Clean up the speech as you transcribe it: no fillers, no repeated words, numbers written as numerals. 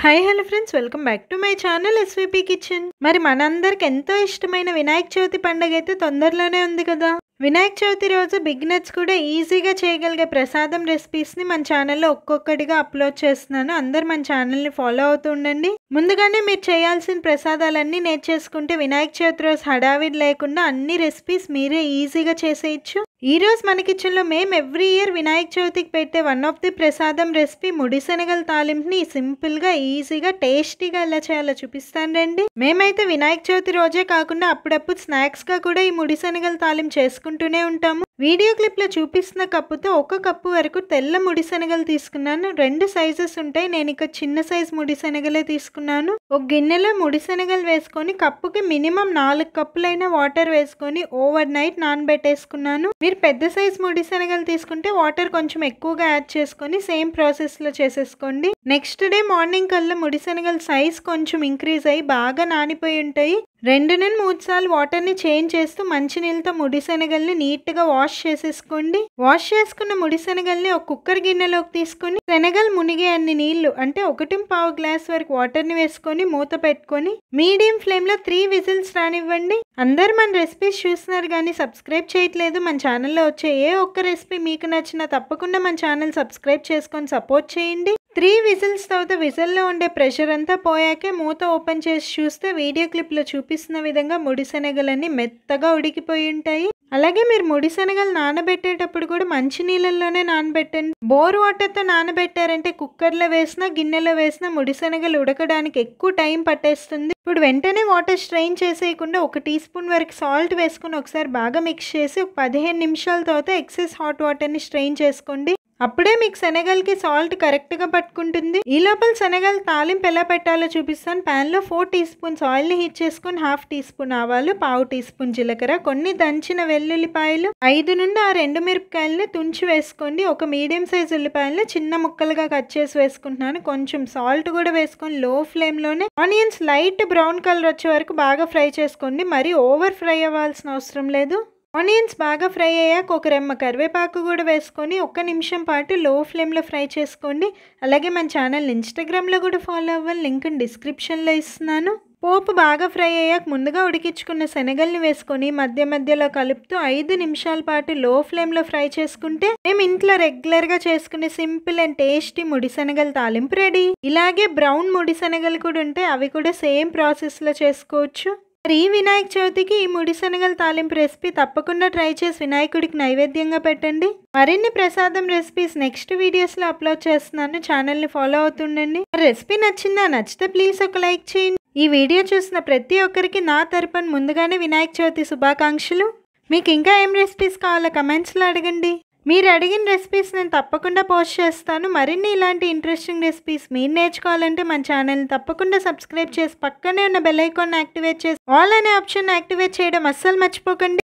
Hi hello friends, welcome back to my channel SVP kitchen. మరి మనందరికి ఎంతో ఇష్టమైన వినాయక చవితి పండుగ అయితే తొందరలోనే ఉంది కదా. వినాయక చవితి రోజు బిగినర్స్ కూడా ఈజీగా చేయగలిగే ప్రసాదం రెసిపీస్ని మన ఛానల్లో ఒక్కొక్కటిగా అప్లోడ్ చేస్తున్నాను. అందరు మన ఛానల్ని ఫాలో అవుతూ ఉండండి. ముందుగానే మీరు చేయాల్సిన ప్రసాదాలన్నీ నేర్చేసుకుంటే వినాయక చవితి రోజు హడావిడి లేకుండా అన్ని రెసిపీస్ మీరే ఈజీగా చేసేయచ్చు. ఈ రోజు మన కిచెన్లో మేము ఎవ్రీ ఇయర్ వినాయక చవితికి పెట్టే వన్ ఆఫ్ ది ప్రసాదం రెసిపీ ముడిశనగల తాలింపుని సింపుల్గా ఈజీగా టేస్టీగా ఎలా చేయాలో చూపిస్తాను రండి. మేమైతే వినాయక చవితి రోజే కాకుండా అప్పుడప్పుడు స్నాక్స్గా కూడా ఈ ముడిశనగల తాలింపు చేసుకుంటూనే ఉంటాము. వీడియో క్లిప్లో చూపిస్తున్న కప్పుతో ఒక కప్పు వరకు తెల్ల ముడిశనగలు తీసుకున్నాను. 2 సైజెస్ ఉంటాయి. నేను ఇక చిన్న సైజ్ ముడిశనగలే తీసుకున్నాను. ఒక గిన్నెలో ముడిశనగలు వేసుకొని కప్పుకి మినిమం 4 కప్పులైన వాటర్ వేసుకొని ఓవర్ నైట్ నానబెట్టేసుకున్నాను. మీరు పెద్ద సైజ్ ముడిశనగలు తీసుకుంటే వాటర్ కొంచెం ఎక్కువగా యాడ్ చేసుకొని సేమ్ ప్రాసెస్లో చేసేసుకోండి. నెక్స్ట్ డే మార్నింగ్ కల్లా ముడిశనగల సైజ్ కొంచెం ఇంక్రీజ్ అయ్యి బాగా నానిపోయి ఉంటాయి. 2 నుండి 3 సార్లు వాటర్ని చేంజ్ చేస్తూ మంచినీళ్ళతో ముడిశనగల్ని నీట్గా వాష్ చేసేసుకోండి. వాష్ చేసుకున్న ముడిశనగల్ని ఒక కుక్కర్ గిన్నెలోకి తీసుకొని శనగలు మునిగే అన్ని నీళ్లు అంటే 1.5 గ్లాస్ వరకు వాటర్ని వేసుకొని మూత పెట్టుకొని మీడియం ఫ్లేమ్లో 3 విజిల్స్ రానివ్వండి. అందరు మన రెసిపీస్ చూస్తున్నారు కానీ సబ్స్క్రైబ్ చేయట్లేదు. మన ఛానల్లో వచ్చే ఏ ఒక్క రెసిపీ మీకు నచ్చినా తప్పకుండా మన ఛానల్ సబ్స్క్రైబ్ చేసుకొని సపోర్ట్ చేయండి. 3 విజిల్స్ తర్వాత విజిల్లో ఉండే ప్రెషర్ అంతా పోయాకే మూత ఓపెన్ చేసి చూస్తే వీడియో క్లిప్లో చూపిస్తున్న విధంగా ముడిశనగలన్నీ మెత్తగా ఉడికిపోయి ఉంటాయి. అలాగే మీరు ముడిశనగలు నానబెట్టేటప్పుడు కూడా మంచి నీళ్ళల్లోనే నానబెట్టండి. బోర్ వాటర్తో నానబెట్టారంటే కుక్కర్లో వేసినా గిన్నెలో వేసినా ముడిశనగలు ఉడకడానికి ఎక్కువ టైం పట్టేస్తుంది. ఇప్పుడు వెంటనే వాటర్ స్ట్రెయిన్ చేసేయకుండా 1 టీ స్పూన్ వరకు సాల్ట్ వేసుకుని ఒకసారి బాగా మిక్స్ చేసి ఒక 15 నిమిషాల తర్వాత ఎక్సెస్ హాట్ వాటర్ని స్ట్రెయిన్ చేసుకోండి. అప్పుడే మీకు శనగలకి సాల్ట్ కరెక్ట్గా పట్టుకుంటుంది. ఈ లోపల శనగలు తాలింపు ఎలా పెట్టాలో చూపిస్తాను. ప్యాన్లో 4 టీ స్పూన్స్ ఆయిల్ని హీట్ చేసుకుని 1/2 టీ స్పూన్ ఆవాలు, 1/4 టీ స్పూన్ జీలకర్ర, కొన్ని దంచిన వెల్లుల్లిపాయలు, 5 నుండి 6 ఎండుమిరపకాయలని తుంచి వేసుకోండి. ఒక మీడియం సైజ్ ఉల్లిపాయలని చిన్న ముక్కలుగా కట్ చేసి వేసుకుంటున్నాను. కొంచెం సాల్ట్ కూడా వేసుకొని లో ఫ్లేమ్లోనే ఆనియన్స్ లైట్ బ్రౌన్ కలర్ వచ్చే వరకు బాగా ఫ్రై చేసుకోండి. మరి ఓవర్ ఫ్రై అవ్వాల్సిన అవసరం లేదు. ఆనియన్స్ బాగా ఫ్రై అయ్యాక ఒక రెమ్మ కరివేపాకు కూడా వేసుకొని 1 నిమిషం పాటు లో ఫ్లేమ్లో ఫ్రై చేసుకోండి. అలాగే మన ఛానల్ ఇన్స్టాగ్రామ్లో కూడా ఫాలో అవ్వాలి, లింక్ డిస్క్రిప్షన్లో ఇస్తున్నాను. పోపు బాగా ఫ్రై అయ్యాక ముందుగా ఉడికించుకున్న శనగల్ని వేసుకొని మధ్య మధ్యలో కలుపుతూ 5 నిమిషాల పాటు లో ఫ్లేమ్లో ఫ్రై చేసుకుంటే మేము ఇంట్లో రెగ్యులర్గా చేసుకునే సింపుల్ అండ్ టేస్టీ ముడిశనగల తాలింపు రెడీ. ఇలాగే బ్రౌన్ ముడిశనగలు కూడా ఉంటాయి, అవి కూడా సేమ్ ప్రాసెస్లో చేసుకోవచ్చు. మరి ఈ వినాయక చవితికి ఈ ముడిశనగల తాలింపు రెసిపీ తప్పకుండా ట్రై చేసి వినాయకుడికి నైవేద్యంగా పెట్టండి. మరిన్ని ప్రసాదం రెసిపీస్ నెక్స్ట్ వీడియోస్లో అప్లోడ్ చేస్తున్నాను. ఛానల్ని ఫాలో అవుతుండండి. రెసిపీ నచ్చిందా? నచ్చితే ప్లీజ్ ఒక లైక్ చేయండి. ఈ వీడియో చూసిన ప్రతి ఒక్కరికి నా తరపున ముందుగానే వినాయక చవితి శుభాకాంక్షలు. మీకు ఇంకా ఏం రెసిపీస్ కావాలో కమెంట్స్లో అడగండి. మీరు అడిగిన రెసిపీస్ నేను తప్పకుండా పోస్ట్ చేస్తాను. మరిన్ని ఇలాంటి ఇంట్రెస్టింగ్ రెసిపీస్ మీరు నేర్చుకోవాలంటే మన ఛానల్ని తప్పకుండా సబ్స్క్రైబ్ చేసి పక్కనే ఉన్న బెల్ ఐకాన్ యాక్టివేట్ చేసి ఆల్ అనే ఆప్షన్ యాక్టివేట్ చేయడం అస్సలు మర్చిపోకండి.